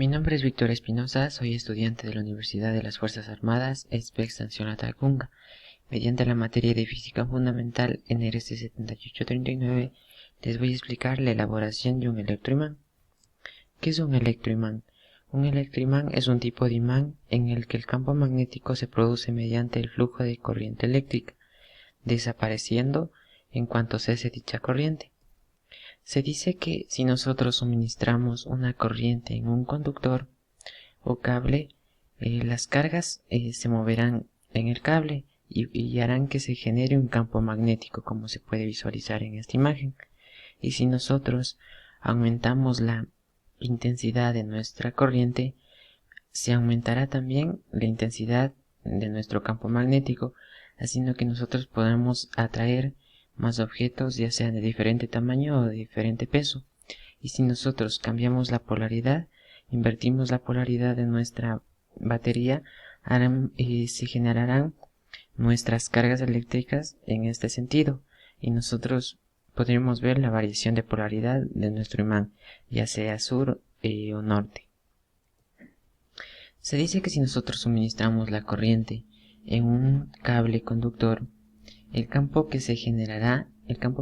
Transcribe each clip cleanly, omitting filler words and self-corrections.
Mi nombre es Víctor Espinosa, soy estudiante de la Universidad de las Fuerzas Armadas, Expansión Latacunga. Mediante la materia de Física Fundamental NRC 7839, les voy a explicar la elaboración de un electroimán. ¿Qué es un electroimán? Un electroimán es un tipo de imán en el que el campo magnético se produce mediante el flujo de corriente eléctrica, desapareciendo en cuanto cese dicha corriente. Se dice que si nosotros suministramos una corriente en un conductor o cable, las cargas se moverán en el cable y harán que se genere un campo magnético, como se puede visualizar en esta imagen. Y si nosotros aumentamos la intensidad de nuestra corriente, se aumentará también la intensidad de nuestro campo magnético, haciendo que nosotros podamos atraer más objetos, ya sean de diferente tamaño o de diferente peso. Y si nosotros cambiamos la polaridad, invertimos la polaridad de nuestra batería, se generarán nuestras cargas eléctricas en este sentido, y nosotros podremos ver la variación de polaridad de nuestro imán, ya sea sur o norte. Se dice que si nosotros suministramos la corriente en un cable conductor, el campo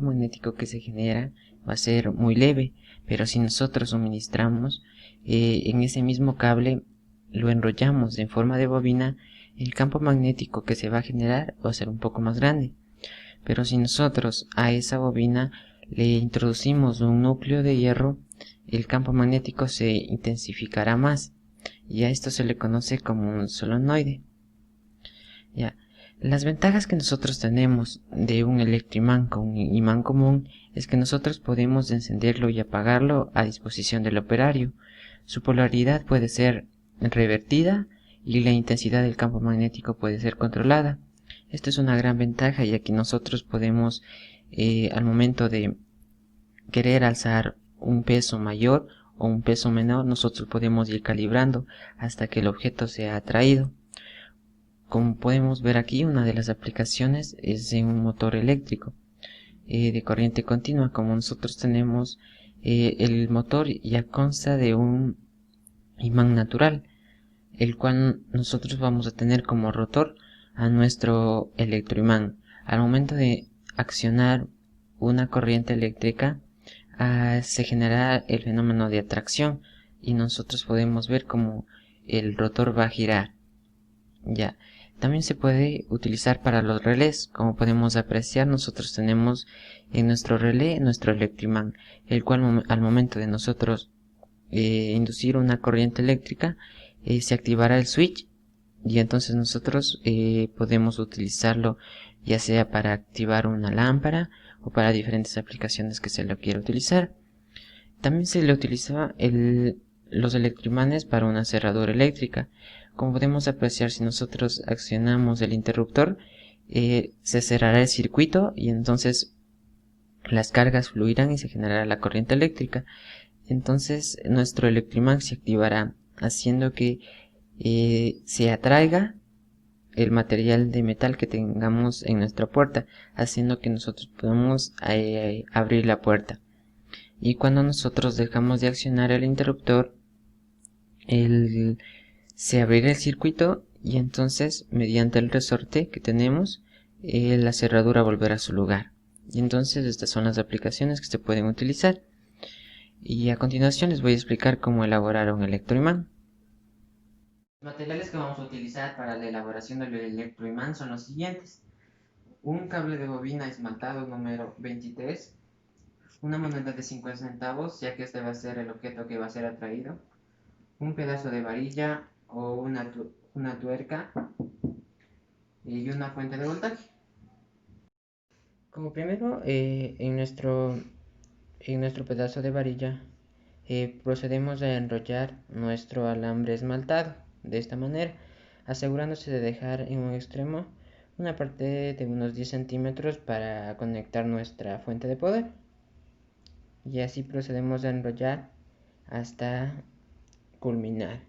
magnético que se genera va a ser muy leve, pero si nosotros suministramos en ese mismo cable, lo enrollamos en forma de bobina, el campo magnético que se va a generar va a ser un poco más grande. Pero si nosotros a esa bobina le introducimos un núcleo de hierro, el campo magnético se intensificará más, y a esto se le conoce como un solenoide. Ya. Las ventajas que nosotros tenemos de un electroimán con un imán común es que nosotros podemos encenderlo y apagarlo a disposición del operario. Su polaridad puede ser revertida y la intensidad del campo magnético puede ser controlada. Esto es una gran ventaja, ya que nosotros podemos, al momento de querer alzar un peso mayor o un peso menor, nosotros podemos ir calibrando hasta que el objeto sea atraído. Como podemos ver aquí, una de las aplicaciones es en un motor eléctrico de corriente continua. Como nosotros tenemos, el motor ya consta de un imán natural, el cual nosotros vamos a tener como rotor a nuestro electroimán. Al momento de accionar una corriente eléctrica, se genera el fenómeno de atracción y nosotros podemos ver como el rotor va a girar. Ya. También se puede utilizar para los relés. Como podemos apreciar, nosotros tenemos en nuestro relé nuestro electroimán, el cual al momento de nosotros inducir una corriente eléctrica, se activará el switch, y entonces nosotros podemos utilizarlo ya sea para activar una lámpara o para diferentes aplicaciones que se lo quiera utilizar. También se le utiliza los electroimanes para una cerradura eléctrica. Como podemos apreciar, si nosotros accionamos el interruptor, se cerrará el circuito y entonces las cargas fluirán y se generará la corriente eléctrica. Entonces nuestro electroimán se activará, haciendo que se atraiga el material de metal que tengamos en nuestra puerta, haciendo que nosotros podamos abrir la puerta. Y cuando nosotros dejamos de accionar el interruptor, se abrirá el circuito y entonces, mediante el resorte que tenemos, la cerradura volverá a su lugar. Y entonces estas son las aplicaciones que se pueden utilizar. Y a continuación les voy a explicar cómo elaborar un electroimán. Los materiales que vamos a utilizar para la elaboración del electroimán son los siguientes: un cable de bobina esmaltado número 23, una moneda de 50 centavos, ya que este va a ser el objeto que va a ser atraído, un pedazo de varilla o una tuerca y una fuente de voltaje. Como primero, en nuestro pedazo de varilla, procedemos a enrollar nuestro alambre esmaltado de esta manera, asegurándose de dejar en un extremo una parte de unos 10 centímetros para conectar nuestra fuente de poder. Y así procedemos a enrollar hasta culminar,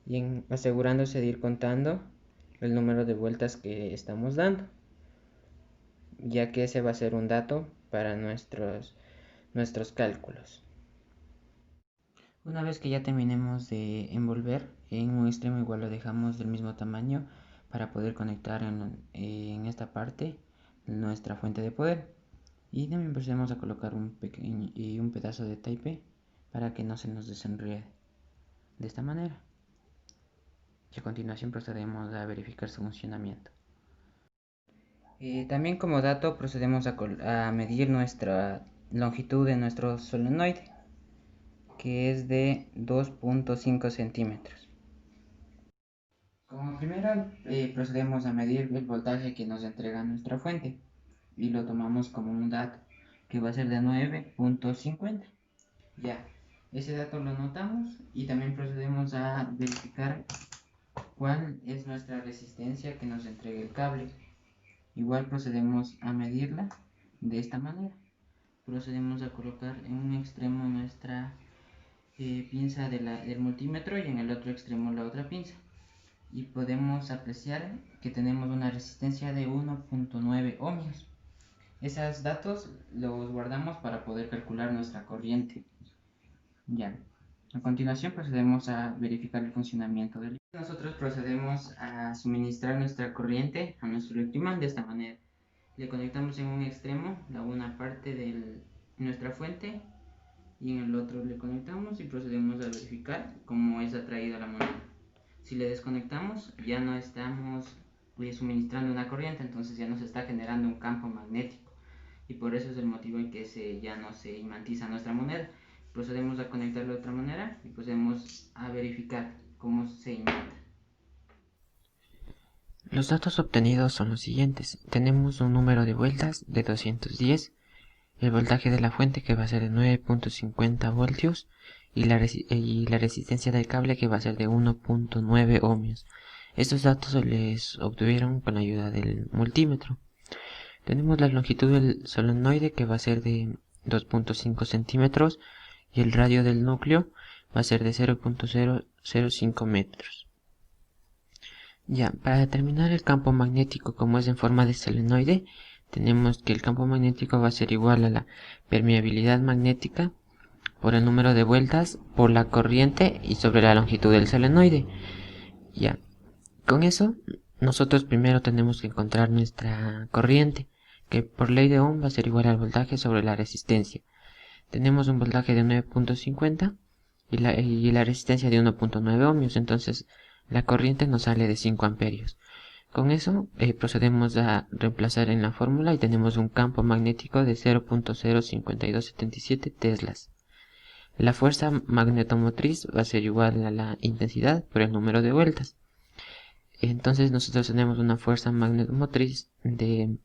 y asegurándose de ir contando el número de vueltas que estamos dando, ya que ese va a ser un dato para nuestros cálculos. Una vez que ya terminemos de envolver, en un extremo igual lo dejamos del mismo tamaño para poder conectar en esta parte nuestra fuente de poder. Y también procedemos a colocar un pedazo de tape para que no se nos desenrede de esta manera. Y a continuación procedemos a verificar su funcionamiento. También como dato procedemos a medir nuestra longitud de nuestro solenoide, que es de 2.5 centímetros. Como primero procedemos a medir el voltaje que nos entrega nuestra fuente y lo tomamos como un dato que va a ser de 9.50. Ya, ese dato lo notamos y también procedemos a verificar cuál es nuestra resistencia que nos entrega el cable. Igual procedemos a medirla de esta manera. Procedemos a colocar en un extremo nuestra pinza del multímetro y en el otro extremo la otra pinza. Y podemos apreciar que tenemos una resistencia de 1.9 ohmios. Esos datos los guardamos para poder calcular nuestra corriente. Ya. A continuación procedemos a verificar el funcionamiento del. Nosotros procedemos a suministrar nuestra corriente a nuestro electroimán de esta manera. Le conectamos en un extremo una parte de nuestra fuente y en el otro le conectamos y procedemos a verificar cómo es atraída la moneda. Si le desconectamos ya no estamos suministrando una corriente, entonces ya no se está generando un campo magnético y por eso es el motivo en que ya no se imantiza nuestra moneda. Procedemos a conectarlo de otra manera y procedemos a verificar cómo se imanta. Los datos obtenidos son los siguientes. Tenemos un número de vueltas de 210, el voltaje de la fuente que va a ser de 9.50 voltios y la resistencia del cable que va a ser de 1.9 ohmios. Estos datos se les obtuvieron con la ayuda del multímetro. Tenemos la longitud del solenoide que va a ser de 2.5 centímetros y el radio del núcleo va a ser de 0.005 metros. Ya, para determinar el campo magnético como es en forma de solenoide, tenemos que el campo magnético va a ser igual a la permeabilidad magnética por el número de vueltas por la corriente y sobre la longitud del solenoide. Ya, con eso nosotros primero tenemos que encontrar nuestra corriente, que por ley de Ohm va a ser igual al voltaje sobre la resistencia. Tenemos un voltaje de 9.50 y la resistencia de 1.9 ohmios, entonces la corriente nos sale de 5 amperios. Con eso procedemos a reemplazar en la fórmula y tenemos un campo magnético de 0.05277 teslas. La fuerza magnetomotriz va a ser igual a la intensidad por el número de vueltas. Entonces nosotros tenemos una fuerza magnetomotriz de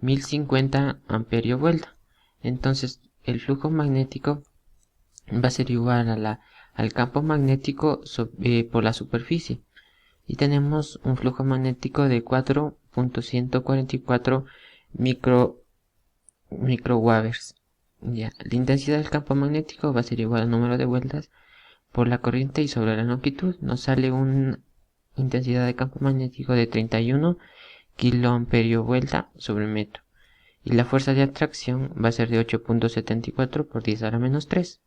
1050 amperios vuelta. Entonces el flujo magnético va a ser igual al campo magnético por la superficie. Y tenemos un flujo magnético de 4.144 microwavers. Ya, la intensidad del campo magnético va a ser igual al número de vueltas por la corriente y sobre la longitud. Nos sale una intensidad de campo magnético de 31 kiloamperios vuelta sobre metro. Y la fuerza de atracción va a ser de 8.74 por 10 a la menos 3.